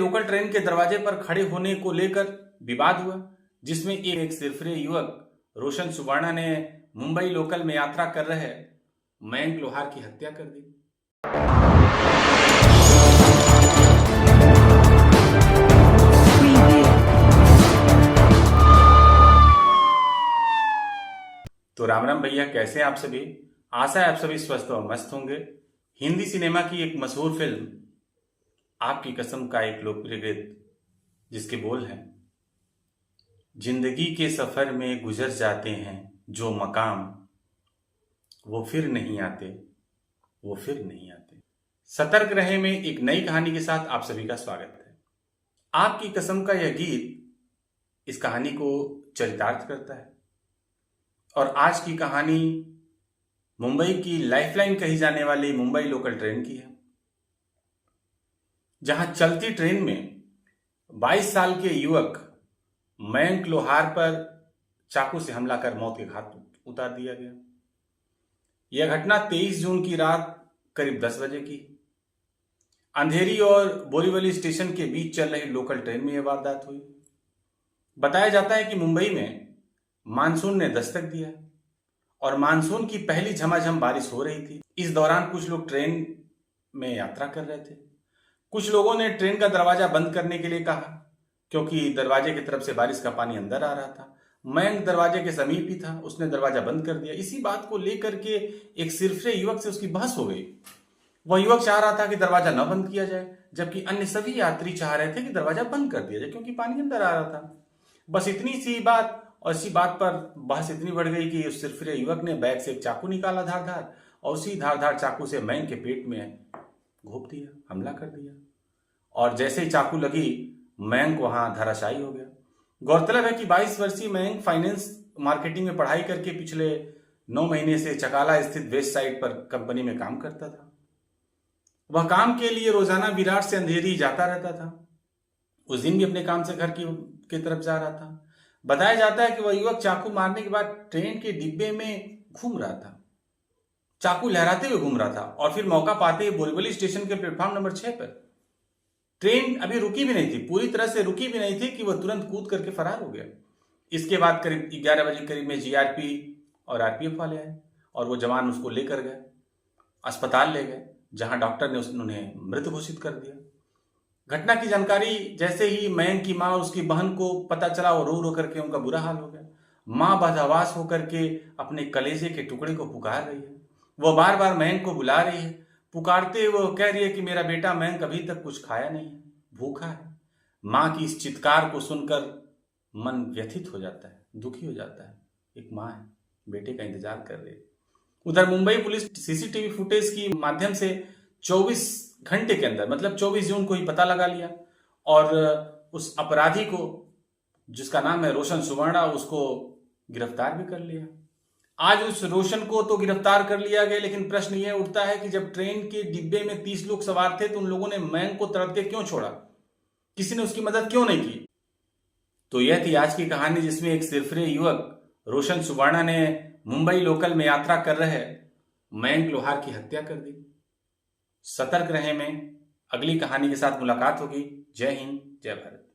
Local train के दरवाजे पर खड़े होने को लेकर विवाद हुआ, जिसमें एक सिरफिरे युवक रोशन सुवर्णा ने मुंबई लोकल में यात्रा कर रहे मयंक लोहार की हत्या कर दी। तो राम राम भैया, कैसे हैं आप सभी। आशा है आप सभी स्वस्थ और मस्त होंगे। हिंदी सिनेमा की एक मशहूर फिल्म आपकी कसम का एक लोकप्रिय गीत जिसके बोल हैं, जिंदगी के सफर में गुजर जाते हैं जो मकाम, वो फिर नहीं आते, वो फिर नहीं आते। सतर्क रहे में एक नई कहानी के साथ आप सभी का स्वागत है। आपकी कसम का यह गीत इस कहानी को चरितार्थ करता है और आज की कहानी मुंबई की लाइफलाइन कही जाने वाली मुंबई लोकल ट्रेन की है, जहां चलती ट्रेन में 22 साल के युवक मयंक लोहार पर चाकू से हमला कर मौत के घाट उतार दिया गया। यह घटना 23 जून की रात करीब 10 बजे की अंधेरी और बोरीवली स्टेशन के बीच चल रही लोकल ट्रेन में यह वारदात हुई। बताया जाता है कि मुंबई में मानसून ने दस्तक दिया और मानसून की पहली झमाझम बारिश हो रही थी। इस दौरान कुछ लोग ट्रेन में यात्रा कर रहे थे। कुछ लोगों ने ट्रेन का दरवाजा बंद करने के लिए कहा, क्योंकि दरवाजे की तरफ से बारिश का पानी अंदर आ रहा था। मयंक दरवाजे के समीप ही था, उसने दरवाजा बंद कर दिया। इसी बात को लेकर के एक सिरफिरे युवक से उसकी बहस हो गई। वह युवक चाह रहा था कि दरवाजा न बंद किया जाए, जबकि अन्य सभी यात्री चाह रहे थे कि दरवाजा बंद कर दिया जाए, क्योंकि पानी अंदर आ रहा था। बस इतनी सी बात, और इसी बात पर बहस इतनी बढ़ गई कि उस सिरफिरे युवक ने बैग से एक चाकू निकाला धारदार, और उसी धारदार चाकू से मयंक के पेट में घोंप दिया, हमला कर दिया। और जैसे ही चाकू लगी, मयंक वहां धराशायी हो गया। गौरतलब है कि 22 वर्षीय मयंक फाइनेंस मार्केटिंग में पढ़ाई करके पिछले 9 महीने से चकाला स्थित वेस्ट साइड पर कंपनी में काम करता था। वह काम के लिए रोजाना विराट से अंधेरी जाता रहता था। उस दिन भी अपने काम से घर की तरफ जा रहा था। बताया जाता है कि वह युवक चाकू मारने के बाद ट्रेन के डिब्बे में घूम रहा था, चाकू लहराते हुए घूम रहा था, और फिर मौका पाते ही बोरीवली स्टेशन के प्लेटफॉर्म नंबर 6 पर ट्रेन अभी रुकी भी नहीं थी, पूरी तरह से रुकी भी नहीं थी कि वह तुरंत कूद करके फरार हो गया। इसके बाद करीब 11 बजे करीब में जीआरपी और आरपीएफ वाले आए और वो जवान उसको लेकर गए, अस्पताल ले गए, जहां डॉक्टर ने उन्हें मृत घोषित कर दिया। घटना की जानकारी जैसे ही मयंक की मां और उसकी बहन को पता चला, वो रो रो करके उनका बुरा हाल हो गया। मां बदहवास होकर के अपने कलेजे के टुकड़े को पुकार रही है। वो बार बार मयंक को बुला रही है। पुकारते वो कह रही है कि मेरा बेटा मयंक अभी तक कुछ खाया नहीं है, भूखा है। मां की इस चित्कार को सुनकर मन व्यथित हो जाता है, दुखी हो जाता है। एक मां है, बेटे का इंतजार कर रही है। उधर मुंबई पुलिस सीसीटीवी फुटेज की माध्यम से 24 घंटे के अंदर, मतलब 24 जून को ही पता लगा लिया और उस अपराधी को, जिसका नाम है रोशन सुवर्णा, उसको गिरफ्तार भी कर लिया। आज उस रोशन को तो गिरफ्तार कर लिया गया, लेकिन प्रश्न यह उठता है कि जब ट्रेन के डिब्बे में 30 लोग सवार थे तो उन लोगों ने मयंक को तड़पते क्यों छोड़ा? किसी ने उसकी मदद क्यों नहीं की? तो यह थी आज की कहानी, जिसमें एक सिरफिरे युवक रोशन सुवर्णा ने मुंबई लोकल में यात्रा कर रहे मयंक लोहार की हत्या कर दी। सतर्क रहें में अगली कहानी के साथ मुलाकात होगी। जय हिंद, जय भारत।